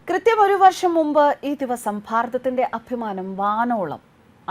കൃത്യം ഒരു വർഷം മുമ്പ് ഈ ദിവസം ഭാരതത്തിന്റെ അഭിമാനം വാനോളം,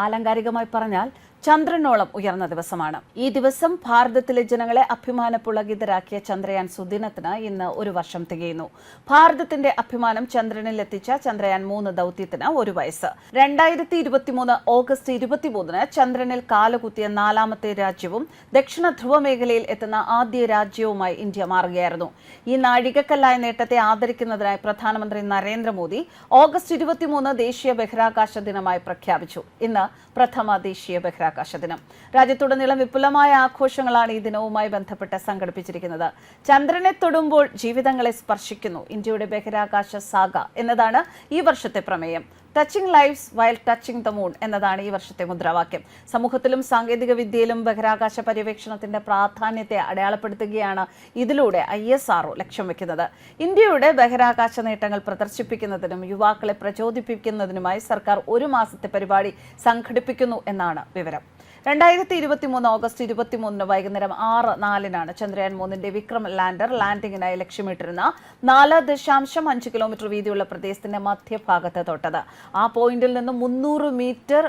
ആലങ്കാരികമായി പറഞ്ഞാൽ ചന്ദ്രനോളം ഉയർന്ന ദിവസമാണ്. ഈ ദിവസം ഭാരതത്തിലെ ജനങ്ങളെ അഭിമാനപുളകിതരാക്കിയ ചന്ദ്രയാൻ സുദിനത്തിന് ഇന്ന് ഒരു വർഷം തികയുന്നു. ഭാരതത്തിന്റെ അഭിമാനം ചന്ദ്രനിൽ എത്തിച്ച ചന്ദ്രയാൻ 3 ദൗത്യത്തിന് 1 വയസ്സ്. 2023 ഓഗസ്റ്റ് 23 ചന്ദ്രനിൽ കാലുകുത്തിയ 4ാമത്തെ രാജ്യവും ദക്ഷിണ ധ്രുവ മേഖലയിൽ എത്തുന്ന ആദ്യ രാജ്യവുമായി ഇന്ത്യ മാറുകയായിരുന്നു. ഈ നാഴികക്കല്ലായ നേട്ടത്തെ ആദരിക്കുന്നതിനായി പ്രധാനമന്ത്രി നരേന്ദ്രമോദി ഓഗസ്റ്റ് 23 ദേശീയ ബഹിരാകാശ ദിനമായി പ്രഖ്യാപിച്ചു. ഇന്ന് പ്രഥമ ദേശീയ ബഹിരാകാശ ദിനം. രാജ്യത്തുടനീളം വിപുലമായ ആഘോഷങ്ങളാണ് ഈ ദിനവുമായി ബന്ധപ്പെട്ട് സംഘടിപ്പിച്ചിരിക്കുന്നത്. ചന്ദ്രനെ തൊടുമ്പോൾ ജീവിതങ്ങളെ സ്പർശിക്കുന്നു, ഇന്ത്യയുടെ ബഹിരാകാശ സാഗ എന്നതാണ് ഈ വർഷത്തെ പ്രമേയം. Touching lives while touching the moon എന്നതാണ് ഈ വർഷത്തെ മുദ്രാവാക്യം. സമൂഹത്തിലും സാങ്കേതിക വിദ്യയിലും ബഹിരാകാശ പര്യവേക്ഷണത്തിന്റെ പ്രാധാന്യത്തെ അടയാളപ്പെടുത്തുകയാണ് ഇതിലൂടെ ISRO ലക്ഷ്യം വെക്കുന്നത്. ഇന്ത്യയുടെ ബഹിരാകാശ നേട്ടങ്ങൾ പ്രദർശിപ്പിക്കുന്നതിനും യുവാക്കളെ പ്രചോദിപ്പിക്കുന്നതിനുമായി സർക്കാർ 1 മാസത്തെ പരിപാടി സംഘടിപ്പിക്കുന്നു എന്നാണ് വിവരം. 2023 ഓഗസ്റ്റ് 23 വൈകുന്നേരം 6:04 ചന്ദ്രയാൻ 3ന്റെ വിക്രം ലാൻഡർ ലാൻഡിങ്ങിനായി ലക്ഷ്യമിട്ടിരുന്ന 4.5 കിലോമീറ്റർ വീതിയുള്ള പ്രദേശത്തിന്റെ മധ്യഭാഗത്ത് തൊട്ടത്. ആ പോയിന്റിൽ നിന്ന് 300 മീറ്റർ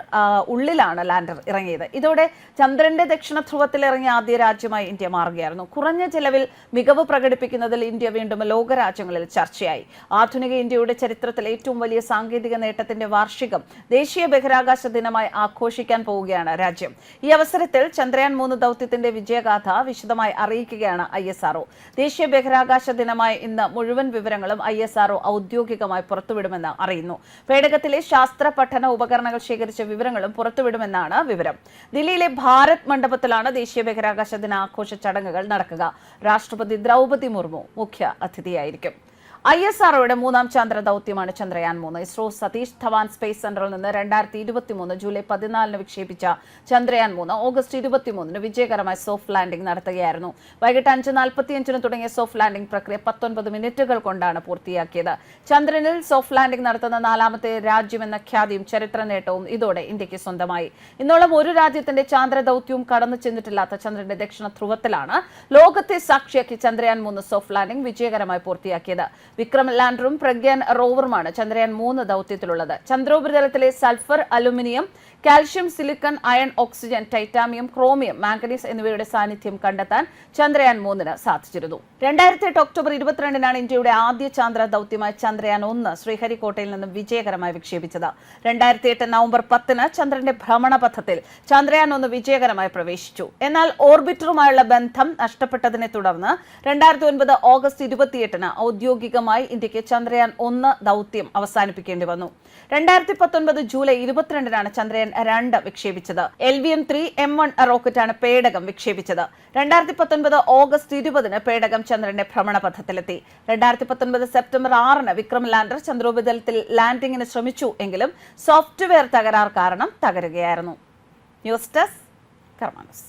ഉള്ളിലാണ് ലാൻഡർ ഇറങ്ങിയത്. ഇതോടെ ചന്ദ്രന്റെ ദക്ഷിണ ധ്രുവത്തിൽ ഇറങ്ങിയ ആദ്യ രാജ്യമായി ഇന്ത്യ മാറുകയായിരുന്നു. കുറഞ്ഞ ചെലവിൽ മികവ് പ്രകടിപ്പിക്കുന്നതിൽ ഇന്ത്യ വീണ്ടും ലോകരാജ്യങ്ങളിൽ ചർച്ചയായി. ആധുനിക ഇന്ത്യയുടെ ചരിത്രത്തിലെ ഏറ്റവും വലിയ സാങ്കേതിക നേട്ടത്തിന്റെ വാർഷികം ദേശീയ ബഹിരാകാശ ദിനമായി ആഘോഷിക്കാൻ പോവുകയാണ് രാജ്യം. ഈ അവസരത്തിൽ ചന്ദ്രയാൻ 3 ദൗത്യത്തിന്റെ വിജയഗാഥ വിശദമായി അറിയിക്കുകയാണ് ISRO. ദേശീയ ബഹിരാകാശ ദിനമായ ഇന്ന് മുഴുവൻ വിവരങ്ങളും ISRO ഔദ്യോഗികമായി പുറത്തുവിടുമെന്ന് അറിയുന്നു. പേടകത്തിലെ ശാസ്ത്ര പഠന ഉപകരണങ്ങൾ ശേഖരിച്ച വിവരങ്ങളും പുറത്തുവിടുമെന്നാണ് വിവരം. ദില്ലിയിലെ ഭാരത് മണ്ഡപത്തിലാണ് ദേശീയ ബഹിരാകാശ ദിനാഘോഷ ചടങ്ങുകൾ നടക്കുക. രാഷ്ട്രപതി ദ്രൗപദി മുർമു മുഖ്യ അതിഥിയായിരിക്കും. ISROയുടെ 3ാം ചന്ദ്ര ദൗത്യമാണ് ചന്ദ്രയാൻ 3. ഇസ്രോ സതീഷ് ധവാൻ സ്പേസ് സെന്ററിൽ നിന്ന് 2023 ജൂലൈ 14 വിക്ഷേപിച്ച ചന്ദ്രയാൻ 3 ഓഗസ്റ്റ് 23 വിജയകരമായി സോഫ്റ്റ് ലാൻഡിംഗ് നടത്തുകയായിരുന്നു. വൈകിട്ട് 5:45 തുടങ്ങിയ സോഫ്റ്റ് ലാൻഡിംഗ് പ്രക്രിയ 19 മിനിറ്റുകൾ കൊണ്ടാണ് പൂർത്തിയാക്കിയത്. ചന്ദ്രനിൽ സോഫ്റ്റ് ലാൻഡിംഗ് നടത്തുന്ന 4ാമത്തെ രാജ്യമെന്ന ഖ്യാതിയും ചരിത്ര നേട്ടവും ഇതോടെ ഇന്ത്യക്ക് സ്വന്തമായി. ഇന്നോളം ഒരു രാജ്യത്തിന്റെ ചാന്ദ്ര ദൗത്യവും കടന്നു ചെന്നിട്ടില്ലാത്ത ചന്ദ്രന്റെ ദക്ഷിണ ധ്രുവത്തിലാണ് ലോകത്തെ സാക്ഷിയാക്കി ചന്ദ്രയാൻ 3 സോഫ്റ്റ് ലാൻഡിംഗ് വിജയകരമായി പൂർത്തിയാക്കിയത്. വിക്രം ലാൻഡറും പ്രഗ്യാൻ റോവറുമാണ് ചന്ദ്രയാൻ 3 ദൗത്യത്തിലുള്ളത്. ചന്ദ്രോപരിതലത്തിലെ sulphur, aluminium, calcium, silicon, iron, oxygen, titanium, chromium, manganese എന്നിവയുടെ സാന്നിധ്യം കണ്ടെത്താൻ ചന്ദ്രയാൻ 3 സാധിച്ചിരുന്നു. 2008 ഒക്ടോബർ 22 ഇന്ത്യയുടെ ആദ്യ ചാന്ദ്ര ദൗത്യമായ ചന്ദ്രയാൻ 1 ശ്രീഹരിക്കോട്ടയിൽ നിന്നും വിജയകരമായി വിക്ഷേപിച്ചത്. 2008 നവംബർ 10 ചന്ദ്രന്റെ ഭ്രമണപഥത്തിൽ ചന്ദ്രയാൻ 1 വിജയകരമായി പ്രവേശിച്ചു. എന്നാൽ ഓർബിറ്ററുമായുള്ള ബന്ധം നഷ്ടപ്പെട്ടതിനെ തുടർന്ന് 2009 ഓഗസ്റ്റ് 28 ഔദ്യോഗികമായി ഇന്ത്യക്ക് ചന്ദ്രയാൻ 1 ദൗത്യം അവസാനിപ്പിക്കേണ്ടി വന്നു. 2019 ജൂലൈ 22 ചന്ദ്രയാൻ 2 വിക്ഷേപിച്ചത്. LVM-3 M1 റോക്കറ്റാണ് പേടകം വിക്ഷേപിച്ചത്. 2019 ഓഗസ്റ്റ് 20 പേടകം ചന്ദ്രന്റെ ഭ്രമണപഥത്തിലെത്തി. 2019 സെപ്റ്റംബർ 6 വിക്രം ലാൻഡർ ചന്ദ്രോപരിതലത്തിൽ ലാൻഡിംഗിന് ശ്രമിച്ചു എങ്കിലും സോഫ്റ്റ്വെയർ തകരാർ കാരണം തകരുകയായിരുന്നു. ന്യൂസ് ഡെസ്ക് കർമ്മ ന്യൂസ്.